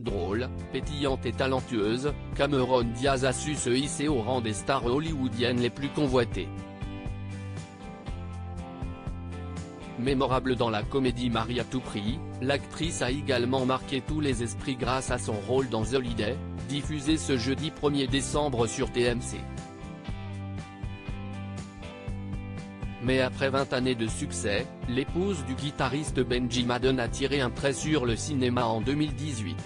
Drôle, pétillante et talentueuse, Cameron Diaz a su se hisser au rang des stars hollywoodiennes les plus convoitées. Mémorable dans la comédie Marie à tout prix, l'actrice a également marqué tous les esprits grâce à son rôle dans The Holiday, diffusé ce jeudi 1er décembre sur TMC. Mais après 20 années de succès, l'épouse du guitariste Benji Madden a tiré un trait sur le cinéma en 2018.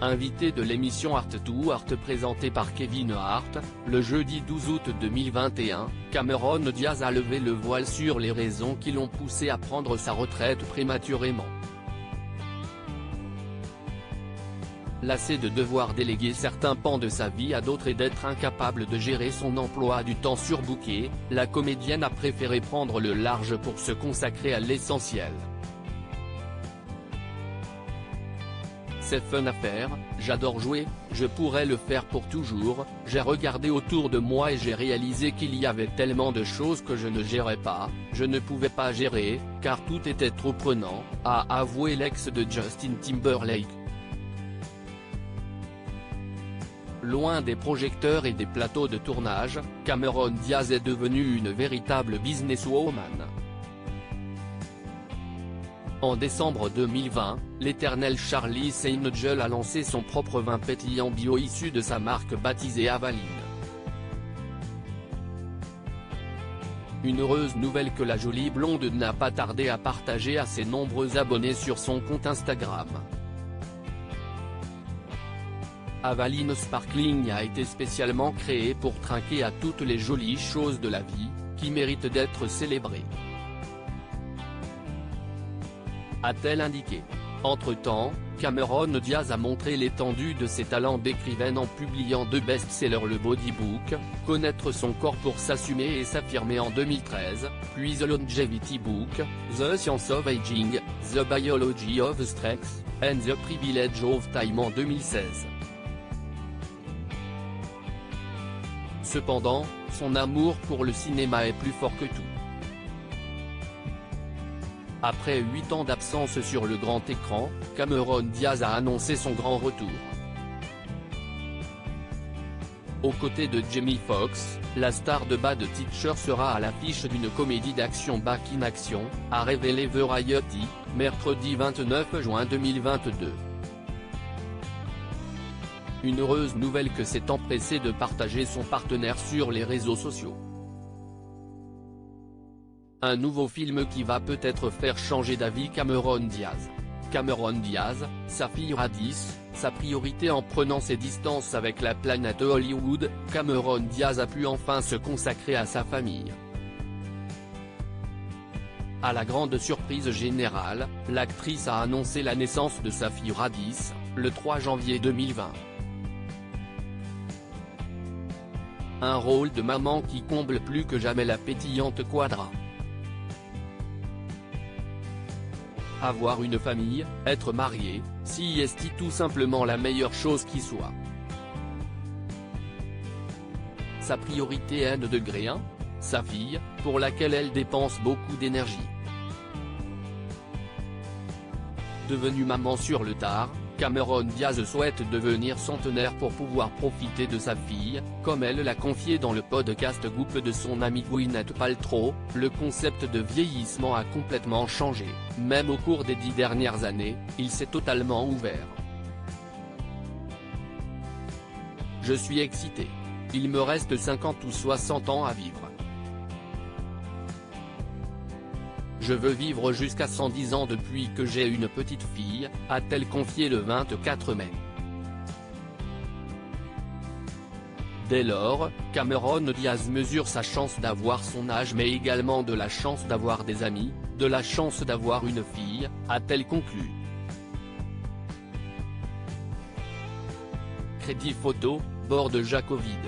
Invité de l'émission Art to Art présentée par Kevin Hart, le jeudi 12 août 2021, Cameron Diaz a levé le voile sur les raisons qui l'ont poussé à prendre sa retraite prématurément. Lassée de devoir déléguer certains pans de sa vie à d'autres et d'être incapable de gérer son emploi du temps surbooké, la comédienne a préféré prendre le large pour se consacrer à l'essentiel. C'est fun à faire, j'adore jouer, je pourrais le faire pour toujours, j'ai regardé autour de moi et j'ai réalisé qu'il y avait tellement de choses que je ne gérais pas, je ne pouvais pas gérer, car tout était trop prenant, a avoué l'ex de Justin Timberlake. Loin des projecteurs et des plateaux de tournage, Cameron Diaz est devenue une véritable businesswoman. En décembre 2020, l'éternel Charlie's Angel a lancé son propre vin pétillant bio issu de sa marque baptisée Avaline. Une heureuse nouvelle que la jolie blonde n'a pas tardé à partager à ses nombreux abonnés sur son compte Instagram. Avaline Sparkling a été spécialement créée pour trinquer à toutes les jolies choses de la vie, qui méritent d'être célébrées, a-t-elle indiqué. Entre-temps, Cameron Diaz a montré l'étendue de ses talents d'écrivaine en publiant 2 best-sellers, le Body Book, Connaître son corps pour s'assumer et s'affirmer en 2013, puis The Longevity Book, The Science of Aging, The Biology of Stress, and The Privilege of Time en 2016. Cependant, son amour pour le cinéma est plus fort que tout. Après 8 ans d'absence sur le grand écran, Cameron Diaz a annoncé son grand retour. Aux côtés de Jamie Foxx, la star de Bad Teacher sera à l'affiche d'une comédie d'action Back in Action, a révélé Variety, mercredi 29 juin 2022. Une heureuse nouvelle que s'est empressé de partager son partenaire sur les réseaux sociaux. Un nouveau film qui va peut-être faire changer d'avis Cameron Diaz. Cameron Diaz, sa fille Radis, sa priorité en prenant ses distances avec la planète Hollywood, Cameron Diaz a pu enfin se consacrer à sa famille. À la grande surprise générale, l'actrice a annoncé la naissance de sa fille Radis, le 3 janvier 2020. Un rôle de maman qui comble plus que jamais la pétillante Quadra. Avoir une famille, être marié, si est tout simplement la meilleure chose qui soit. Sa priorité est de degré 1, sa fille, pour laquelle elle dépense beaucoup d'énergie. Devenue maman sur le tard, Cameron Diaz souhaite devenir centenaire pour pouvoir profiter de sa fille, comme elle l'a confié dans le podcast Goop de son amie Gwyneth Paltrow. Le concept de vieillissement a complètement changé, même au cours des 10 dernières années, il s'est totalement ouvert. Je suis excité. Il me reste 50 ou 60 ans à vivre. Je veux vivre jusqu'à 110 ans depuis que j'ai une petite fille, a-t-elle confié le 24 mai. Dès lors, Cameron Diaz mesure sa chance d'avoir son âge mais également de la chance d'avoir des amis, de la chance d'avoir une fille, a-t-elle conclu. Crédit photo, bord de Jacovid.